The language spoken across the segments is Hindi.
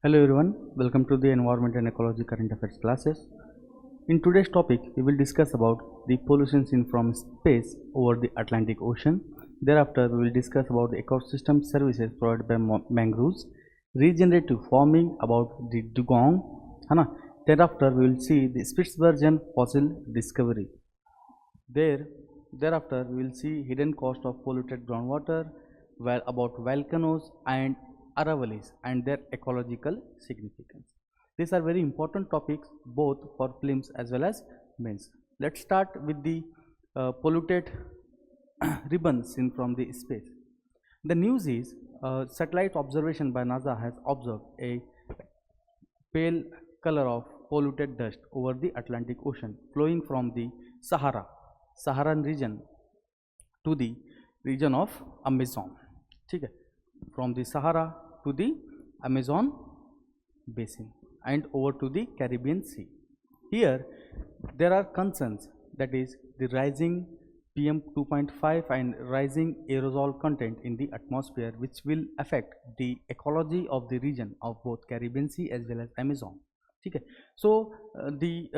Hello everyone, welcome to the Environment and Ecology Current Affairs classes. In today's topic, we will discuss about the pollution seen from space over the Atlantic Ocean. Thereafter, we will discuss about the ecosystem services provided by mangroves, regenerative farming about the dugong, है ना? Thereafter, we will see the Spitsbergen fossil discovery. Thereafter, we will see hidden cost of polluted groundwater, about volcanoes and Aravallis and their ecological significance. These are very important topics both for films as well as mains. Let's start with the polluted ribbons seen from the space. The news is satellite observation by NASA has observed a pale color of polluted dust over the Atlantic Ocean flowing from the Saharan region to the region of Amazon. ठीक है, from the Sahara to the Amazon basin and over to the Caribbean Sea. Here there are concerns, that is the rising PM 2.5 and rising aerosol content in the atmosphere, which will affect the ecology of the region of both Caribbean Sea as well as Amazon. ठीक है, so the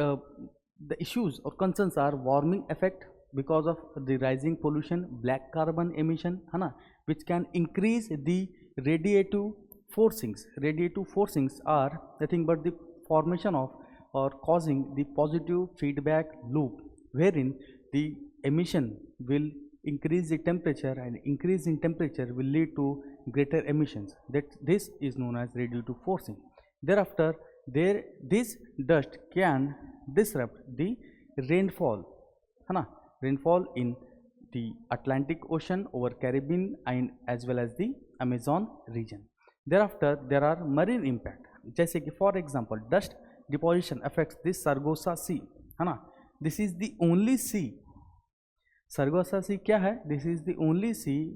issues or concerns are warming effect because of the rising pollution, black carbon emission, है ना, which can increase the radiative forcings. Radiative forcings are nothing but the formation of or causing the positive feedback loop, wherein the emission will increase the temperature, and increase in temperature will lead to greater emissions. This is known as radiative forcing. Thereafter, this dust can disrupt the rainfall, है ना, rainfall in the Atlantic Ocean over Caribbean and as well as the Amazon region. Thereafter, there are marine impact, जैसे कि for example dust deposition affects the Sargasso Sea, है ना. This is the only sea. Sargasso Sea क्या है? This is the only sea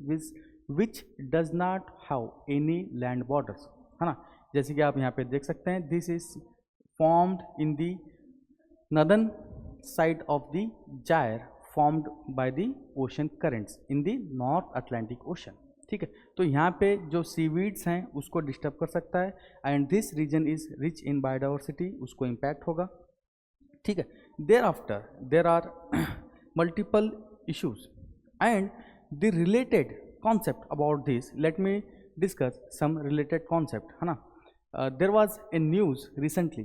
which does not have any land borders, है ना. जैसे कि आप यहाँ पे देख सकते हैं, this is formed in the northern side of the gyre formed by the ocean currents in the North Atlantic Ocean. ठीक है, तो यहाँ पे जो सीवीड्स हैं उसको डिस्टर्ब कर सकता है, and this region is rich in biodiversity, उसको इम्पैक्ट होगा. ठीक है, thereafter there are multiple issues and the related concept about this. Let me discuss some related concept, है ना. There was a news recently,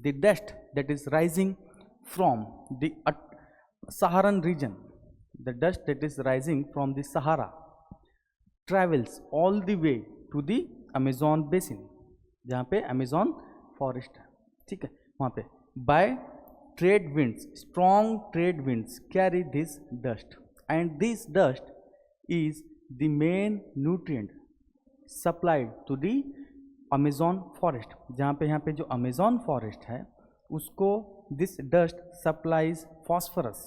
the dust that is rising from the Saharan region, the dust that is rising from the Sahara travels all the way to the Amazon basin, जहाँ पे Amazon forest है. ठीक है, वहाँ पे by trade winds, strong trade winds carry this dust, and this dust is the main nutrient supplied to the Amazon forest. जहाँ पे यहाँ पे जो Amazon forest है उसको this dust supplies phosphorus,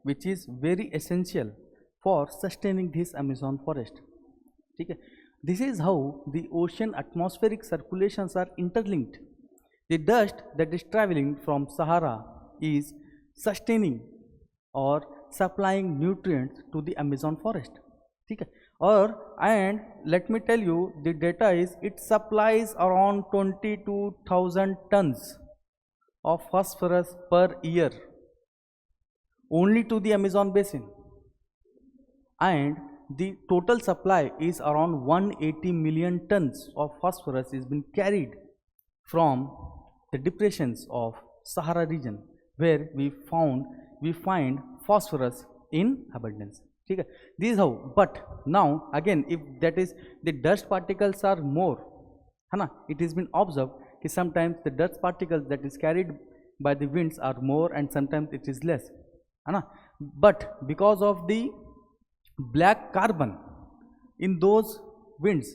which is very essential for sustaining this Amazon forest. ठीक है, this is how the ocean atmospheric circulations are interlinked. The dust that is traveling from Sahara is sustaining or supplying nutrients to the Amazon forest. ठीक है, और and let me tell you the data is it supplies around 22,000 tons of phosphorus per year only to the Amazon basin, and the total supply is around 180 million tons of phosphorus is been carried from the depressions of Sahara region, where we find phosphorus in abundance. ठीक है, this is how. But now again, if that is the dust particles are more, है ना, it has been observed कि sometimes the dust particles that is carried by the winds are more and sometimes it is less, है ना. But because of the black carbon in those winds,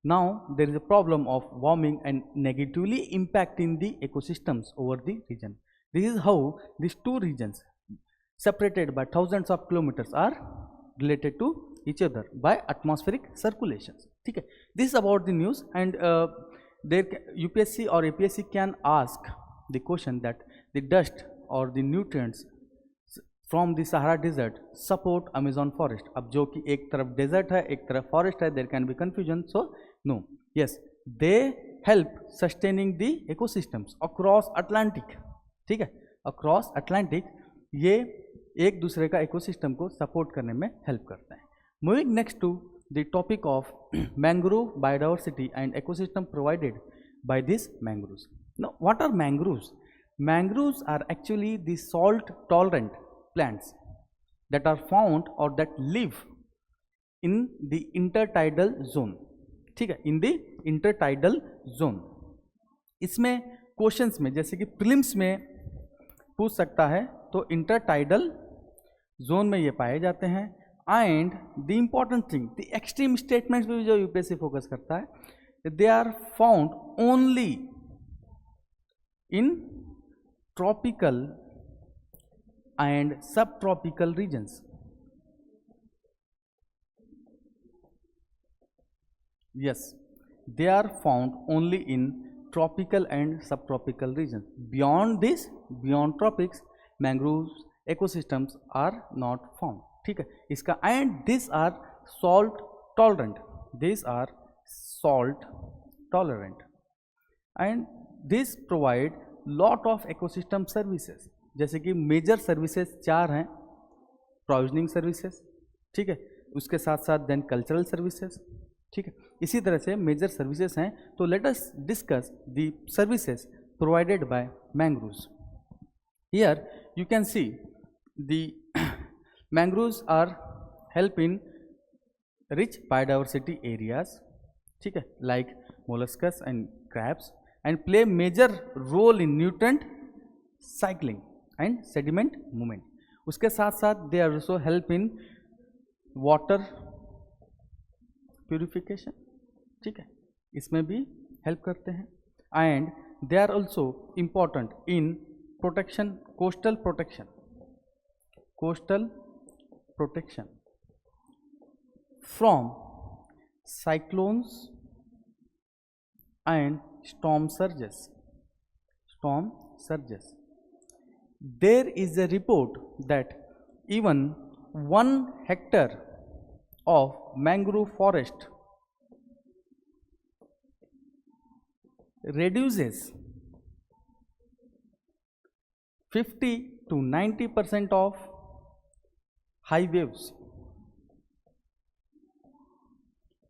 now there is a problem of warming and negatively impacting the ecosystems over the region. This is how these two regions separated by thousands of kilometers are related to each other by atmospheric circulations. ठीक है, this is about the news, and UPSC or APSC can ask the question that the dust or the nutrients from the Sahara desert support Amazon forest. अब जो कि एक तरफ desert है एक तरफ forest है, there can be confusion. So no, yes, they help sustaining the ecosystems across Atlantic, ठीक है, अक्रॉस अटलांटिक ये एक दूसरे का इकोसिस्टम को सपोर्ट करने में हेल्प करते हैं. Moving next to the topic of mangrove biodiversity and ecosystem provided by these mangroves. Now, what are mangroves? Mangroves are actually the salt tolerant plants that are found or that live in the intertidal zone. ठीक है, in the intertidal zone. इसमें क्वेश्चंस में जैसे कि प्रीलिम्स में पूछ सकता है तो इंटरटाइडल जोन में ये पाए जाते हैं. And the important thing, the extreme statements में भी जो यूपीएससी फोकस करता है, they are found only in tropical and subtropical regions. Yes, they are found only in tropical and subtropical regions. Beyond this, beyond tropics, mangroves ecosystems are not found. ठीक है, इसका and these are salt tolerant. These are salt tolerant and this provide lot of ecosystem services. जैसे कि मेजर सर्विसेज 4 हैं. प्रोविजनिंग सर्विसेज, ठीक है, उसके साथ साथ देन कल्चरल सर्विसेज, ठीक है, इसी तरह से मेजर सर्विसेज हैं. तो let us discuss the services provided by mangroves. Here you can see the mangroves are help in rich biodiversity areas, ठीक है, like molluscs and crabs, and play major role in nutrient cycling and sediment movement. उसके साथ साथ they are also help in water purification, ठीक है, इसमें भी हेल्प करते हैं. And they are also important in protection, coastal protection, coastal protection from cyclones and storm surges. Storm surges. There is a report that even 1 hectare of mangrove forest reduces 50 to 90% of high waves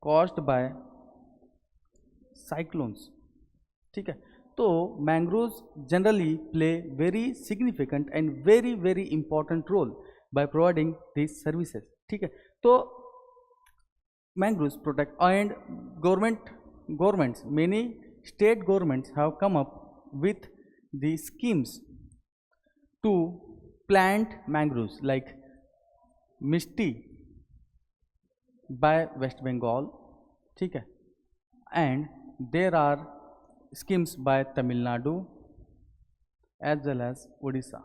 caused by cyclones. ठीक है, तो mangroves generally play very significant and very very important role by providing this services. ठीक है, तो mangroves protect and governments many state governments have come up with the schemes to plant mangroves like MISHTI by West Bengal, ठीक है, and there are schemes by Tamil Nadu as well as Odisha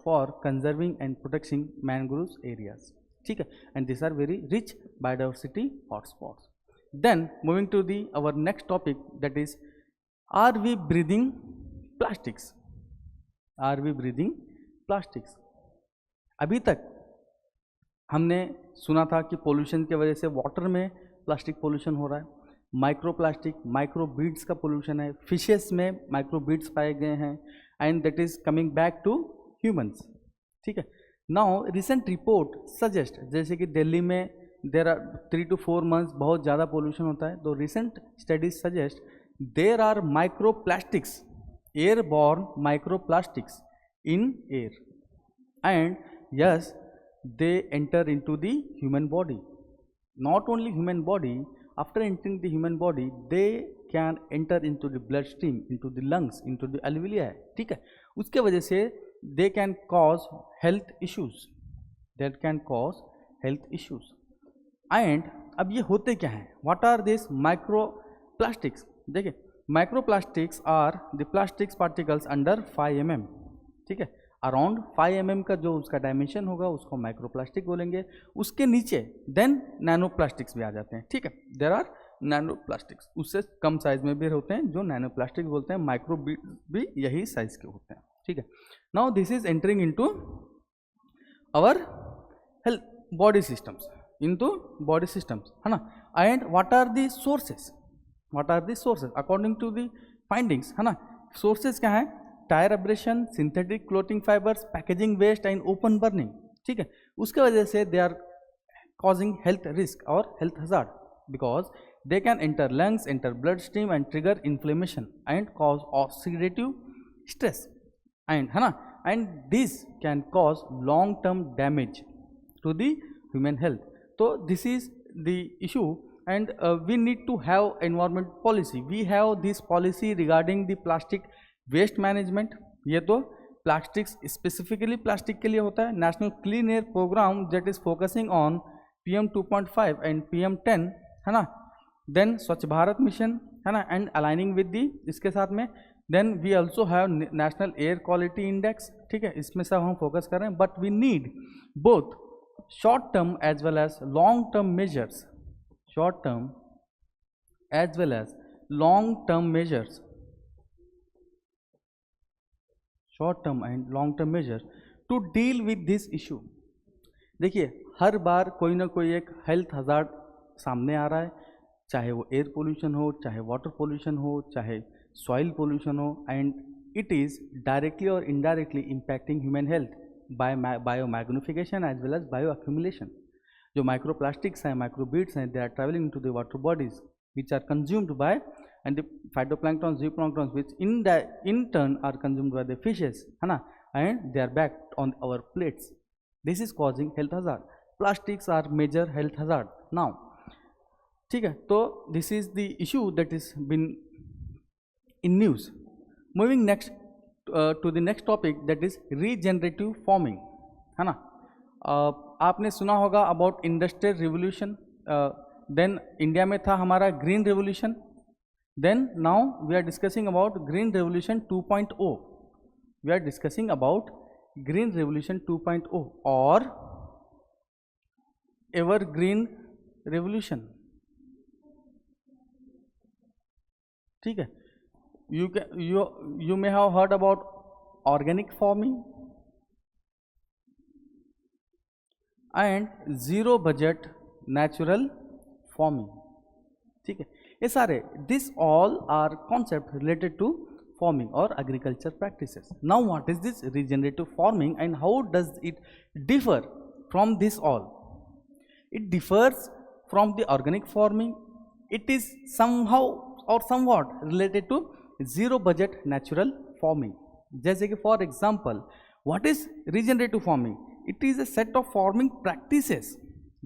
for conserving and protecting mangroves areas. ठीक है, and these are very rich biodiversity hotspots. Then moving to the our next topic, that is, are we breathing plastics? Are we breathing plastics? अभी तक हमने सुना था कि पोल्यूशन की वजह से वाटर में प्लास्टिक पोल्यूशन हो रहा है, माइक्रो प्लास्टिक, माइक्रो बीड्स का पोल्यूशन है, फिशेस में माइक्रो बीड्स पाए गए हैं, and that is coming back to humans. ठीक है, नाउ रिसेंट रिपोर्ट सजेस्ट, जैसे कि दिल्ली में देर आर 3 to 4 months बहुत ज़्यादा पोल्यूशन होता है, तो recent studies suggest there are micro plastics, airborne micro plastics in air, and yes they enter into the human body. Not only human body, after entering the human body they can enter into the bloodstream, into the lungs, into the alveoli. ठीक है, उसके वजह से they can cause health issues, that can cause health issues. And अब ये होते क्या हैं, what are these microplastics? देखिए, microplastics are the plastics particles under 5 mm. ठीक है, अराउंड 5 mm का जो उसका डायमेंशन होगा उसको माइक्रोप्लास्टिक बोलेंगे. उसके नीचे देन नैनो प्लास्टिक्स भी आ जाते हैं. ठीक है, देर आर नैनो प्लास्टिक्स, उससे कम साइज में भी होते हैं जो नैनो प्लास्टिक बोलते हैं, माइक्रो भी यही साइज के होते हैं. ठीक है, now this is entering into our health body systems, into body systems, है ना. And what are the sources, what are the sources according to the findings, है ना. सोर्सेज क्या है? Tyre abrasion, synthetic clothing fibres, packaging waste and open burning. ठीक है, उसके वजह से they are causing health risk और health hazard because they can enter lungs, enter bloodstream and trigger inflammation and cause oxidative stress and है ना, and this can cause long term damage to the human health. So this is the issue and we need to have environment policy. We have this policy regarding the plastic waste management. ये तो plastics specifically plastic के लिए होता है. National Clean Air Program that is focusing on PM 2.5 and PM 10, है ना. देन स्वच्छ भारत मिशन, है ना, एंड अलाइनिंग विद दी इसके साथ में. Then we also have national air quality index. ठीक है, इसमें सब हम फोकस कर रहे हैं. But we need both short term as well as long term measures, short term as well as long term measures, short term and long term measures to deal with this issue. देखिए, हर बार कोई ना कोई एक हेल्थ हजार्ड सामने आ रहा है, चाहे वो एयर पोल्यूशन हो, चाहे वाटर पोल्यूशन हो, चाहे सॉइल पोल्यूशन हो, एंड इट इज़ डायरेक्टली और indirectly impacting human health by biomagnification as well as bioaccumulation. जो माइक्रोप्लास्टिक्स हैं, माइक्रोबीड्स हैं, they are travelling to the water bodies which are consumed by and the phytoplankton, zooplankton which in turn are consumed by the fishes, है ना, and they are back on our plates. This is causing health hazard. Plastics are major health hazard now. ठीक है, तो this is the issue that is been in news. Moving next to the next topic that is regenerative farming, है ना. आपने सुना होगा about industrial revolution. Then India में था हमारा green revolution. Then now we are discussing about green revolution 2.0. We are discussing about green revolution 2.0 और एवर ग्रीन रेवोल्यूशन. ठीक है, you may have heard about organic farming and zero budget natural farming. ठीक है, ये सारे this all are concepts related to farming or agriculture practices. Now what is this regenerative farming and how does it differ from this all? It differs from the organic farming. It is somehow or somewhat related to zero budget natural farming. जैसे कि for example what is regenerative farming? It is a set of farming practices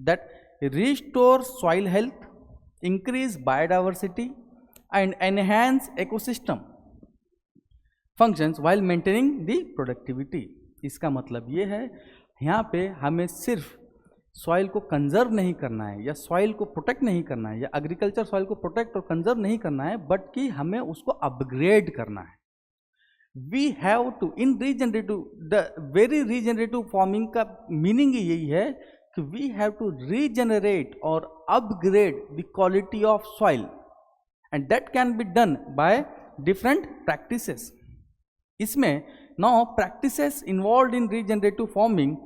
that restore soil health, increase biodiversity and enhance ecosystem functions while maintaining the productivity. इसका मतलब ये है, यहाँ पे हमें सिर्फ सॉइल को कंजर्व नहीं करना है या सॉइल को प्रोटेक्ट नहीं करना है या एग्रीकल्चर सॉइल को प्रोटेक्ट और कंजर्व नहीं करना है, बट कि हमें उसको अपग्रेड करना है. We have to in regenerative, the very regenerative farming का मीनिंग यही है कि वी हैव टू रीजेनरेट और upgrade the quality of soil and that can be done by different practices. इसमें now practices involve in regenerative farming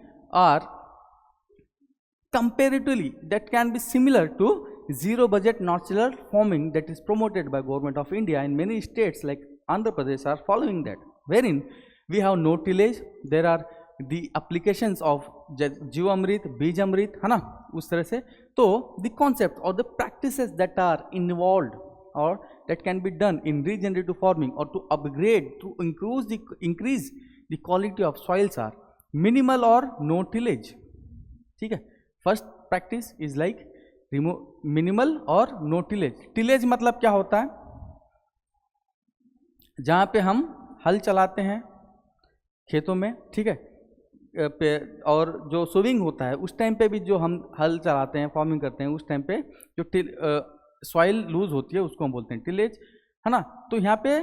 are comparatively that can be similar to zero budget natural farming that is promoted by government of India, and many states like Andhra Pradesh are following that, wherein we have no tillage. There are the applications of Jivamrit, Bijamrit, है ना, उस तरह से. तो the concept or the practices that are involved or that can be done in regenerative farming or to upgrade, to increase the quality of soils are minimal or no tillage. ठीक है, first practice is like minimal और नो टिलेज. टिलेज मतलब क्या होता है? जहाँ पे हम हल चलाते हैं खेतों में, ठीक है, और जो सोविंग होता है उस टाइम पे भी जो हम हल चलाते हैं, फार्मिंग करते हैं, उस टाइम पे जो सॉइल लूज होती है उसको हम बोलते हैं टिलेज, है ना. तो यहाँ पे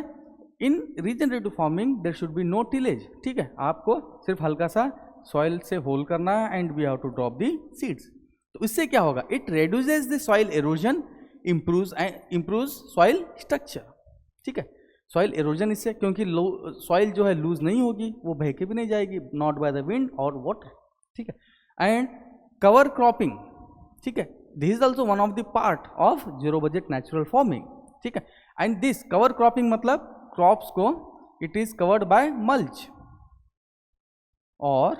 in regenerative farming there should be no tillage. ठीक है, आपको सिर्फ हल्का सा सॉइल से होल करना है and we have to drop the seeds. तो इससे क्या होगा? It reduces the soil erosion, improves soil structure. ठीक है, सॉइल एरोजन इससे, क्योंकि सॉइल जो है लूज नहीं होगी, वो बह के भी नहीं जाएगी, नॉट बाय द विंड और वाटर. ठीक है, एंड कवर क्रॉपिंग. ठीक है, this is also one of the part of zero budget natural farming. ठीक है। एंड दिस कवर क्रॉपिंग मतलब क्रॉप्स को it is covered by mulch और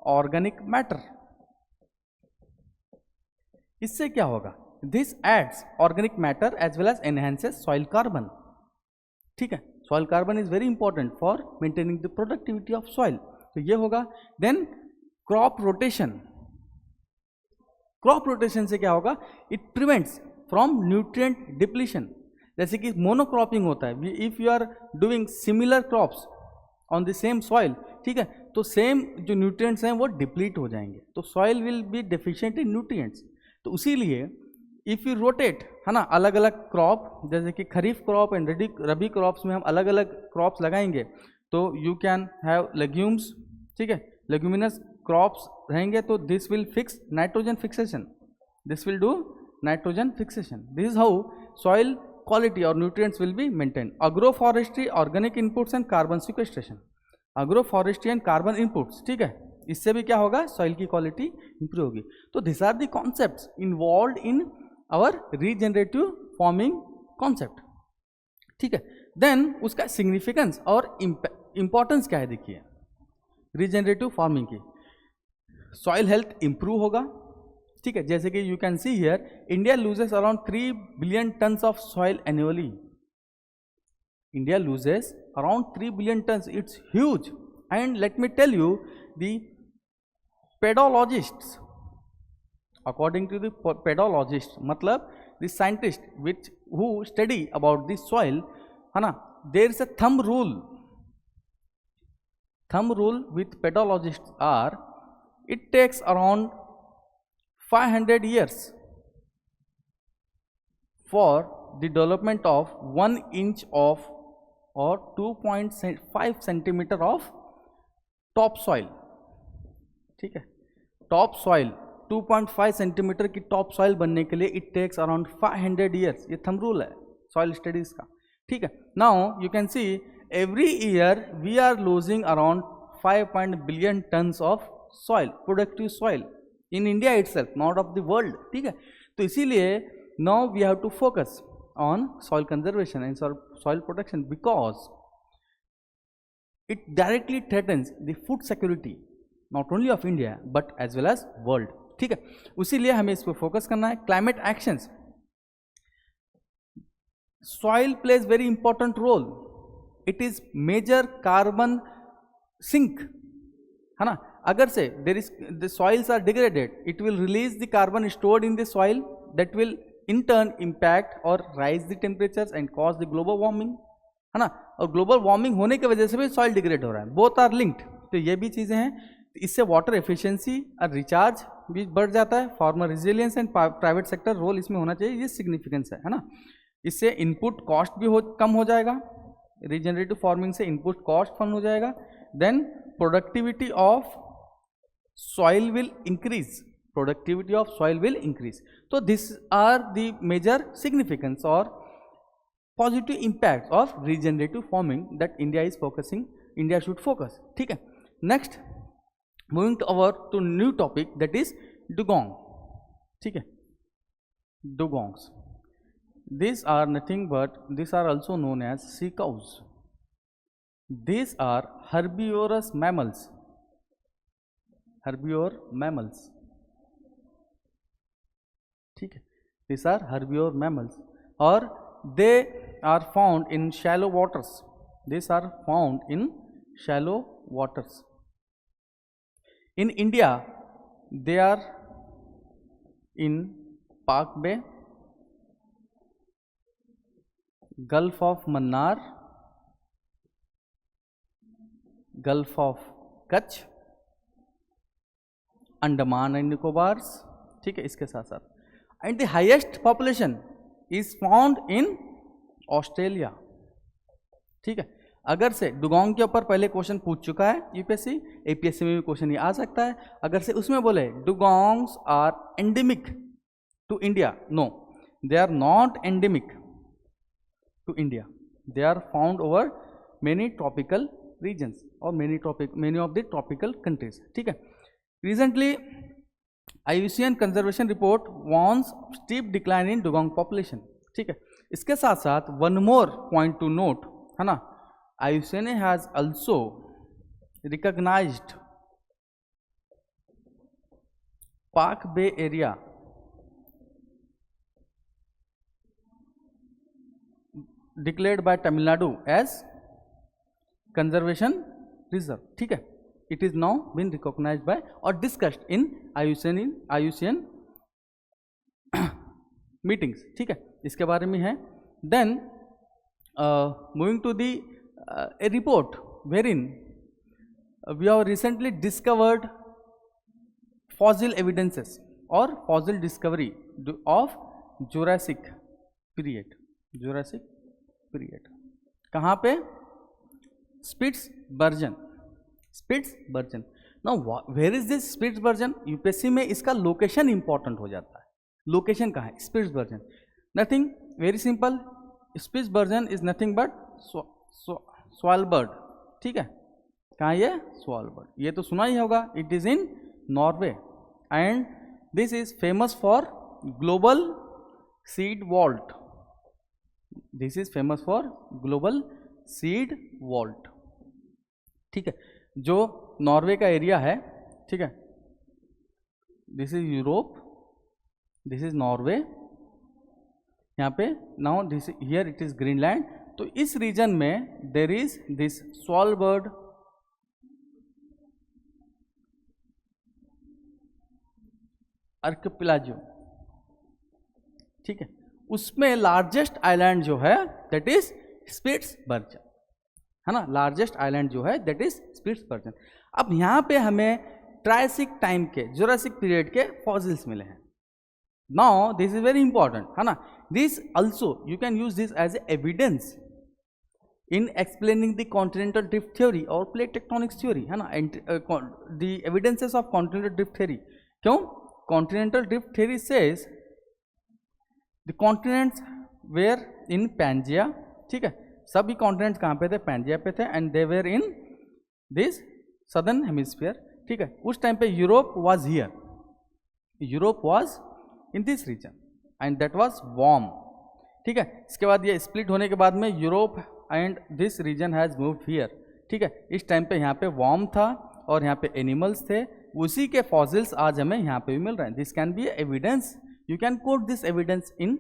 ऑर्गेनिक मैटर। इससे क्या होगा, this adds organic matter as well as enhances soil carbon, ठीक है। Soil carbon is very important for maintaining the productivity of soil, तो ये होगा। Then crop rotation, crop rotation से क्या होगा, it prevents from nutrient depletion. जैसे कि मोनोक्रॉपिंग होता है, if you are doing similar crops on the same soil, ठीक है, तो सेम जो न्यूट्रिएंट्स हैं वो डिप्लीट हो जाएंगे, तो soil will be deficient in nutrients. तो उसीलिए इफ यू रोटेट, है ना, अलग अलग क्रॉप, जैसे कि खरीफ क्रॉप एंड रबी क्रॉप्स में हम अलग अलग क्रॉप्स लगाएंगे, तो यू कैन हैव लेग्यूम्स, ठीक है, लेग्यूमिनस क्रॉप्स रहेंगे, तो this will fix nitrogen fixation, this will do nitrogen fixation. This is how soil quality और nutrients will be maintain. Agroforestry, organic inputs and carbon sequestration, agroforestry and carbon inputs, ठीक है, इससे भी क्या होगा, सॉइल की क्वालिटी इंप्रूव होगी। तो this are the concepts involved in our regenerative farming concept, ठीक है। देन उसका सिग्निफिकेंस और इंपॉर्टेंस क्या है, देखिए रीजनरेटिव फार्मिंग की, सॉइल हेल्थ इंप्रूव होगा, ठीक है। जैसे कि you can see here, India loses around 3 billion tons of soil annually, India loses around 3 billion tons, it's huge. And let me tell you, the pedologists, according to the pedologists, मतलब the scientist who study about the soil, है ना, there is a thumb rule with pedologists are, it takes around 500 years for the development of 1 inch of or 2.5 centimeter of top soil, ठीक है। टॉप सॉइल 2.5 सेंटीमीटर की टॉप सॉइल बनने के लिए इट टेक्स अराउंड 500 ईयर्स, ये थंब रूल है सॉइल स्टडीज का, ठीक है। Now you can see every year we are losing around 5 billion tons of soil, productive soil in India itself, not of the world, ठीक है। तो इसीलिए now we have to focus on soil conservation and soil protection, because it directly threatens the food security not only of India but as well as world, ठीक है। उसीलिए हमें इस पर फोकस करना है। Climate actions, soil plays very important role, it is major carbon sink, है ना। अगर से there is the soils are degraded, it will release the carbon stored in the soil, that will in turn impact और rise the temperatures and cause the global warming, है ना। और ग्लोबल वार्मिंग होने की वजह से भी सॉइल डिग्रेड हो रहा है, बोथ आर लिंक्ड। तो ये भी चीज़ें हैं, इससे वाटर एफिशिएंसी और रिचार्ज भी बढ़ जाता है, farmer resilience and private sector role इसमें होना चाहिए, ये सिग्निफिकेंस है ना। इससे इनपुट कॉस्ट भी कम हो जाएगा, रीजनरेटिव फार्मिंग से इनपुट कॉस्ट कम हो जाएगा। Then productivity of soil will increase, productivity of soil will increase. तो this are the major significance और positive impact of regenerative farming that India is focusing, India should focus, ठीक है। Next moving to new topic that is dugong, ठीक है। डुगोंग्स, these are nothing but these are also known as sea cows. These are herbivorous mammals, herbivore mammals, ठीक है। These are herbivore mammals और they are found in shallow waters. These are found in shallow waters. In India, they are in Pak Bay, Gulf of Mannar, Gulf of Kutch, Andaman and Nicobars, ठीक है। इसके साथ साथ and the highest population is found in Australia, ठीक है। अगर से डुगोंग के ऊपर पहले क्वेश्चन पूछ चुका है यूपीएससी, एपीएससी में भी क्वेश्चन ये आ सकता है। अगर से उसमें बोले dugongs are endemic to India, no, they are not endemic to India. They are found over many tropical regions or many of the tropical countries, ठीक है। Recently, IUCN conservation report warns steep decline in dugong population, ठीक है। इसके साथ साथ one more point to note, है ना, IUCN has also recognised Palk Bay area declared by Tamil Nadu as conservation reserve, ठीक है। It is now been recognised by और डिस्कस्ड इन IUCN मीटिंग्स, ठीक है, इसके बारे में है। Then moving to the a report wherein we have recently discovered fossil evidences और fossil discovery of Jurassic period, Jurassic period कहाँ पे? Spitsbergen, Spitsbergen. Now where is this Spitsbergen? UPSC में इसका लोकेशन इंपॉर्टेंट हो जाता है। लोकेशन कहाँ है? Spitsbergen, nothing, very simple, Spitsbergen is nothing but Svalbard, ठीक है। कहाँ ये? स्वालबर्ड, ये तो सुना ही होगा। It is in Norway and this is famous for global seed vault, this is famous for global seed vault, ठीक है। जो नॉर्वे का एरिया है, ठीक है, this is Europe, this is Norway, यहाँ पे now this here it is Greenland. तो इस रीजन में there is this Svalbard archipelago, ठीक है। उसमें लार्जेस्ट आइलैंड जो है दैट इज स्पिट्सबर्जन, है ना, लार्जेस्ट आइलैंड जो है दैट इज स्पिट्सबर्जन। अब यहाँ पे हमें ट्रायसिक टाइम के, जुरासिक पीरियड के फॉसिल्स मिले हैं। Now this is very important, है ना, this also you can use this as evidence in explaining the continental drift theory और प्लेट टेक्टोनिक्स थ्योरी, है ना, the evidences of continental drift theory. क्यों? Continental drift theory says the continents were in Pangaea, ठीक है, सभी कॉन्टिनेंट्स कहाँ पे थे? पैंजिया पे थे, and they were in this southern hemisphere, ठीक है। उस टाइम पे Europe was here, Europe was in this region and that was warm, ठीक है। इसके बाद ये स्प्लिट होने के बाद में Europe and this region has moved here, ठीक है। इस टाइम पे यहाँ पे वार्म था और यहाँ पे एनिमल्स थे, उसी के फॉसिल्स आज हमें यहाँ पे भी मिल रहे हैं। This can be evidence, you can quote this evidence in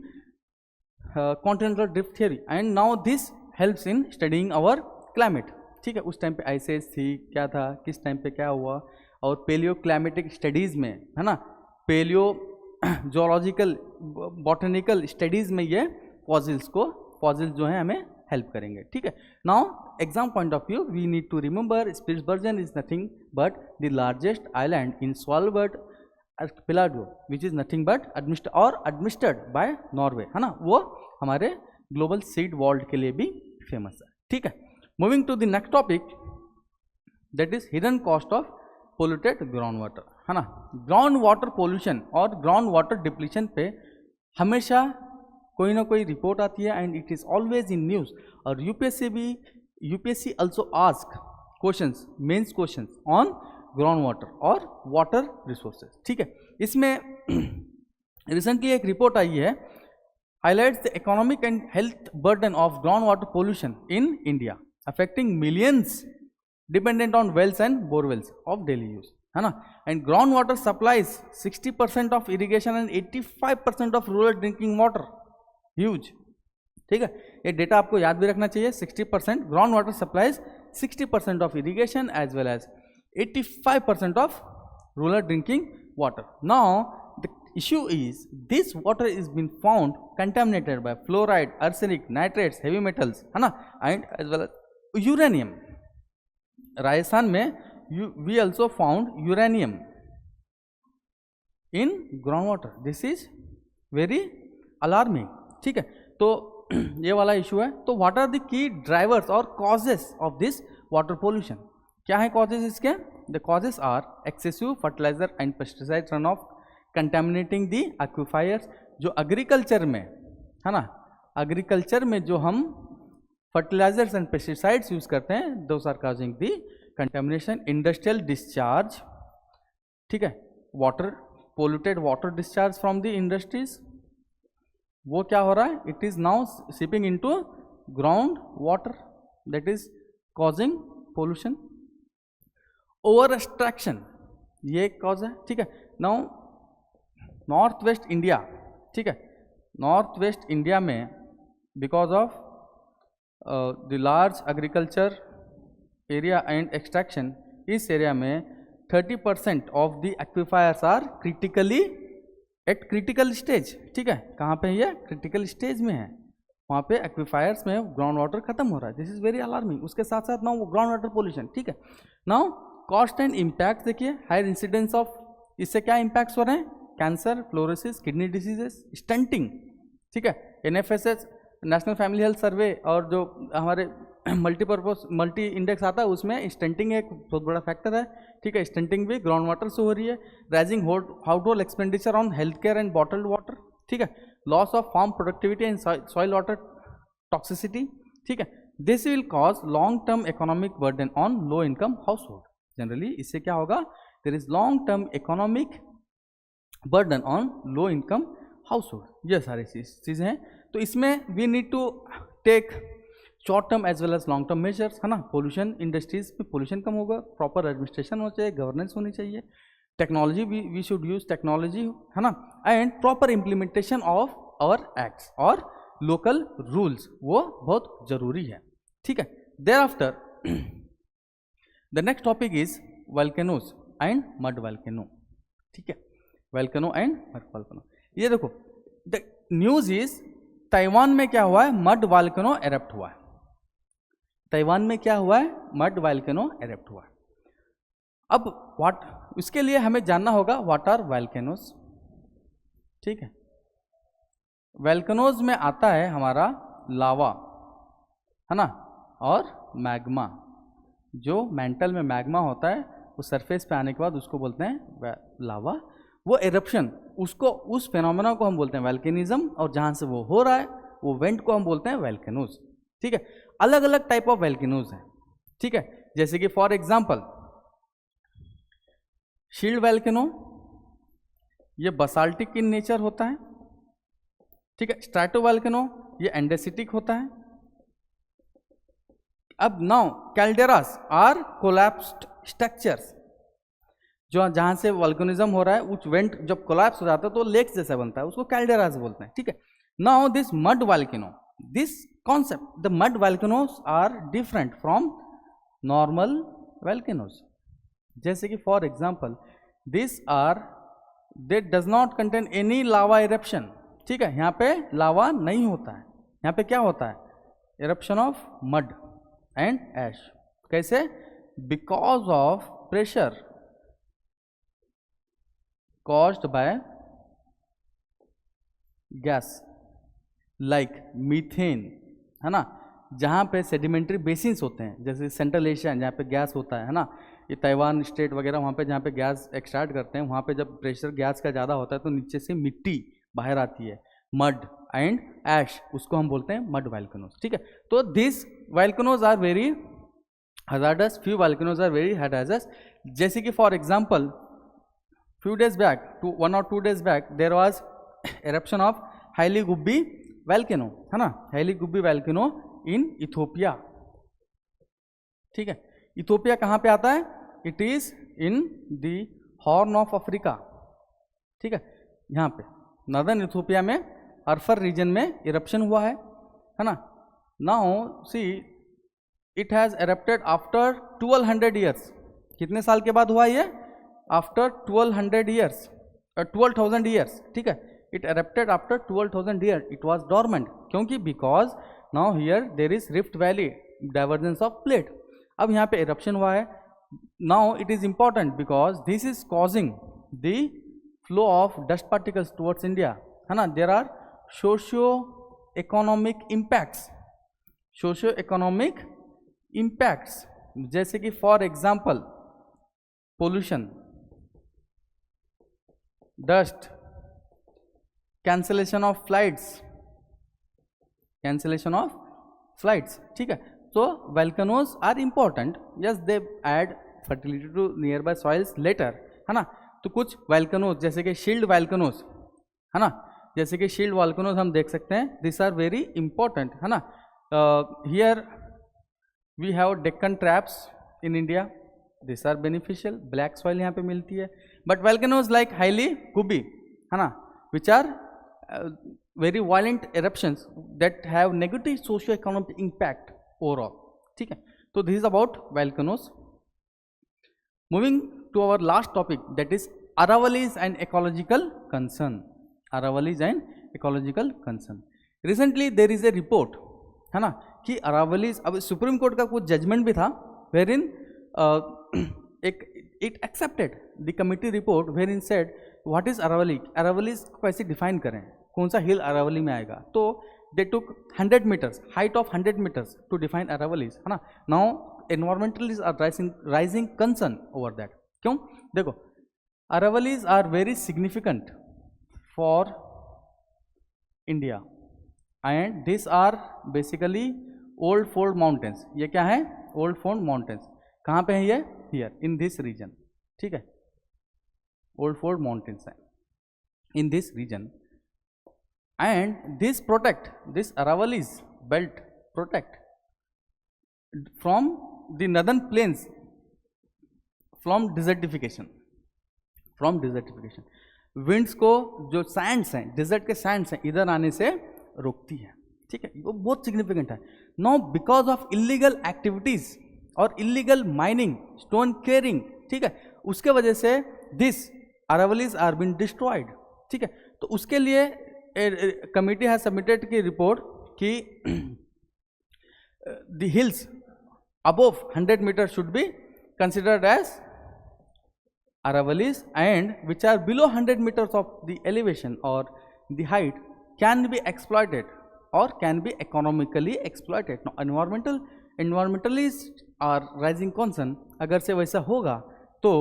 continental drift theory and now this helps in studying our climate, ठीक है। उस टाइम पे आइस एज थी, क्या था, किस टाइम पे क्या हुआ, और पेलियो क्लाइमेटिक स्टडीज़ में, है ना, पेलियो जोलॉजिकल बॉटनिकल स्टडीज़ में ये फॉसिल्स जो हैं हमें हेल्प करेंगे, ठीक है। Now exam point of view we need to remember Spitsbergen is nothing but the largest island in Svalbard archipelago which is nothing but administered by Norway, है ना, वो हमारे ग्लोबल सीड वॉल्ट के लिए भी फेमस है, ठीक है। Moving to the next topic that is hidden cost of polluted groundwater, है ना। ग्राउंड वाटर पोल्यूशन और ग्राउंड वाटर डिप्लीशन पे हमेशा कोई ना कोई रिपोर्ट आती है and it is always in news. और UPSC also ask questions, mains questions on groundwater और वाटर रिसोर्सेज, ठीक है। इसमें रिसेंटली एक रिपोर्ट आई है, highlights the economic and health burden of groundwater pollution in India affecting millions dependent on wells and borewells of daily use, है ना। And ground water supplies 60% of irrigation and 85% of rural drinking water, huge, ठीक है। ये डेटा आपको याद भी रखना चाहिए। 60% ground water supplies 60% of irrigation as well as 85% of rural drinking water. Now the issue is this water is been found contaminated by fluoride, arsenic, nitrates, heavy metals, है ना, and as well as uranium. Rajasthan में we also found uranium in groundwater. This is very alarming, ठीक है। तो ये वाला इशू है। तो what are the key drivers or causes of this water pollution? क्या है कॉजेज इसके? The causes are excessive fertiliser and pesticide runoff contaminating the aquifers. जो एग्रीकल्चर में, है ना, एग्रीकल्चर में जो हम फर्टिलाइजर्स एंड पेस्टिसाइड्स यूज करते हैं, those are causing the contamination. Industrial discharge, ठीक है, water polluted water discharge from the industries, वो क्या हो रहा है, it is now seeping into ground water, that is causing pollution. Over extraction ये एक कॉज है, ठीक है। नाउ नॉर्थ वेस्ट इंडिया, ठीक है, नॉर्थ वेस्ट इंडिया में because of the large agriculture area and extraction, इस एरिया में 30% of the aquifers are critically at critical stage, ठीक है। कहाँ पे ये क्रिटिकल स्टेज में है, वहाँ पे एक्विफायर्स में ग्राउंड वाटर खत्म हो रहा है। This is very alarming. उसके साथ साथ नाउ ग्राउंड वाटर पोल्यूशन, ठीक है। नाउ कॉस्ट एंड इम्पैक्ट देखिए, हायर इंसिडेंस ऑफ, इससे क्या इम्पैक्ट्स हो रहे हैं, cancer, fluorosis, kidney diseases, stunting, ठीक है। NFSS national family health survey और जो हमारे मल्टीपर्पज मल्टी इंडेक्स आता है उसमें स्टंटिंग एक बहुत बड़ा फैक्टर है, ठीक है। स्टंटिंग भी ग्राउंड वाटर से हो रही है। Rising household expenditure on health care and bottled water, ठीक है। Loss of farm productivity and soil water toxicity, ठीक है। This will cause long term economic burden on low income household. Generally इससे क्या होगा, there is long term economic burden on low income household. ये सारी चीज़ें हैं। तो इसमें we need to take short term as well as long term measures, है ना। पोल्यूशन, इंडस्ट्रीज में पोल्यूशन कम होगा, प्रॉपर एडमिनिस्ट्रेशन होना चाहिए, गवर्नेंस होनी चाहिए, technology we should use technology, है ना, and proper implementation of our acts और लोकल रूल्स, वो बहुत जरूरी है, ठीक है। Thereafter the next topic is volcanoes and mud volcano, ठीक है। वोल्केनो एंड मड वोल्केनो, ये देखो द न्यूज इज ताइवान में क्या हुआ है, मड वोल्केनो एरप्ट हुआ है। ताइवान में क्या हुआ है, मड वोल्केनो एरप्ट हुआ है। अब व्हाट, इसके लिए हमें जानना होगा व्हाट आर वोल्केनोज, ठीक है। वोल्केनोज में आता है हमारा लावा, है ना, और मैग्मा। जो मेंटल में मैग्मा होता है वो सरफेस पे आने के बाद उसको बोलते हैं लावा। वो एरप्शन, उसको, उस फेनोमेना को हम बोलते हैं वोल्केनिज्म, और जहाँ से वो हो रहा है वो वेंट को हम बोलते हैं वोल्केनोज, ठीक है। अलग अलग टाइप ऑफ वोल्केनोज हैं, ठीक है। जैसे कि फॉर एग्जांपल शील्ड वोल्केनो, ये बसाल्टिक इन नेचर होता है, ठीक है। स्ट्रैटो वोल्केनो ये एंडेसिटिक होता है। अब नाउ कैल्डेरास आर कोलैप्स्ड स्ट्रक्चर्स, जो जहां से वोल्केनिज्म हो रहा है उस वेंट जब कोलैप्स हो जाता है तो लेक्स जैसा बनता है, उसको कैल्डेरास बोलते हैं, ठीक है। Now this mud volcano, this concept, the mud volcanoes are different from normal volcanoes. जैसे कि for example these are, they does not contain any lava eruption, ठीक है। यहाँ पे लावा नहीं होता है, यहाँ पे क्या होता है, eruption of mud and ash। कैसे, because of pressure caused by gas like methane, है ना। जहाँ पे सेडिमेंट्री बेसिन्स होते हैं, जैसे सेंट्रल एशिया जहाँ पे गैस होता है ना, ये ताइवान स्टेट वगैरह, वहाँ पे जहाँ पे गैस एक्सट्रैक्ट करते हैं, वहाँ पे जब प्रेशर गैस का ज़्यादा होता है तो नीचे से मिट्टी बाहर आती है, मड एंड ऐश, उसको हम बोलते हैं मड वोल्केनोज, ठीक है। तो this volcanoes are very hazardous, few volcanoes are very hazardous. जैसे कि for example few days back, 1 or 2 days back, there was eruption of Hayli Gubbi volcano, है ना, Hayli Gubbi volcano in Ethiopia, ठीक है। इथोपिया कहाँ पे आता है, it is in the Horn of Africa, ठीक है। यहाँ पे नॉर्दर्न इथोपिया में अरफर रीजन में इरप्शन हुआ है ना। Now see it has erupted after 1200 years. कितने साल के बाद हुआ ये, आफ्टर 1200 ईयर्स, 12,000 ईयर्स, ठीक है। It erupted after 12,000 years. It was dormant, क्योंकि because now here there is Rift Valley, divergence of plate. अब यहाँ पे eruption हुआ है. Now it is important because this is causing the flow of dust particles towards India, है ना. There are socio-economic impacts. Socio-economic impacts जैसे कि for example pollution, dust, cancellation of flights, ठीक है. So volcanoes are important. Yes, they add fertility to nearby soils later, है ना. तो कुछ volcanoes जैसे कि शील्ड volcanoes, है ना, जैसे कि शील्ड वॉल्केनोज हम देख सकते हैं, दिस आर वेरी इंपॉर्टेंट, है ना. Here we have Deccan traps in India, this are beneficial, black soil यहाँ पे मिलती है. But volcanoes like Hayli Gubbi, है ना, which are very violent eruptions that have negative socio-economic impact overall. ठीक है, तो this is about volcanoes. Moving to our last topic, that is Aravallis and ecological concern. Aravallis and ecological concern. Recently there is a report, है ना, कि Aravallis, अब सुप्रीम कोर्ट का कुछ जजमेंट भी था, wherein it accepted the committee report wherein said what is Aravalli, Aravallis को कैसे डिफाइन करें, कौन सा हिल अरावली में आएगा. तो they took 100 metres, height of 100 metres to define Aravallis, है ना. Now environmentalist are raising concern over that. क्यों? देखो, Aravallis are very significant for India and this are basically old fold mountains. ये क्या है? Old fold mountains. कहाँ पे है ये? Here in this region. ठीक है, ओल्ड फोल्ड माउंटेन्स है in this region. And this protect, this Aravallis belt protect from the northern plains from desertification. From desertification, winds को जो sands हैं, desert के sands हैं, इधर आने से रोकती है. ठीक है, वो बहुत significant है. Now because of illegal activities और illegal mining, stone clearing, ठीक है, उसके वजह से this Aravallis are being destroyed. ठीक है, तो उसके लिए कमिटी हैज सबमिटेड की रिपोर्ट कि the hills above 100 metre should be considered as Aravallis and which are below 100 meters of the elevation or the height can be exploited or can be economically exploited. Now environmentalists are raising concern, अगर से वैसा होगा तो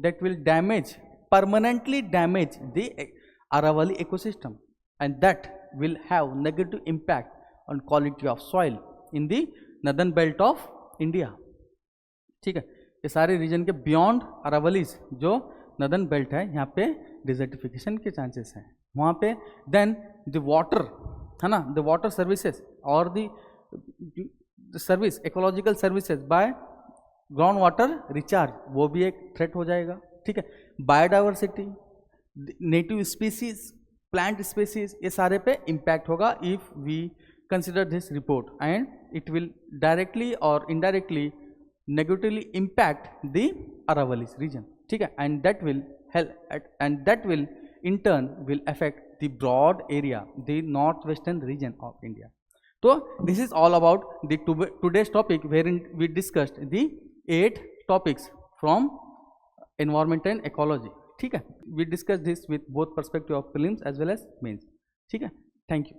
that will damage, permanently damage the Aravalli ecosystem. And that will have negative impact on quality of soil in the northern belt of India. ठीक है, ये सारे रीजन के बियॉन्ड अरावलीज जो नदर्न बेल्ट है, यहाँ पे डिजर्टिफिकेशन के चांसेस हैं वहाँ पे. देन द वाटर, है ना, द वाटर सर्विसेज और the service, ecological services by ground water recharge, वो भी एक थ्रेट हो जाएगा. ठीक है, biodiversity, native species, plant species, ये सारे पे इम्पैक्ट होगा if we consider this report and it will directly और indirectly negatively impact the Aravallis region. ठीक है, and that will help and that will in turn will affect the broad area, the north western reason of India. तो this is all about the today's topic where in we discussed the 8 topics from environment and ecology. ठीक है, we discuss this with both perspective of prelims as well as mains. ठीक है, थैंक यू.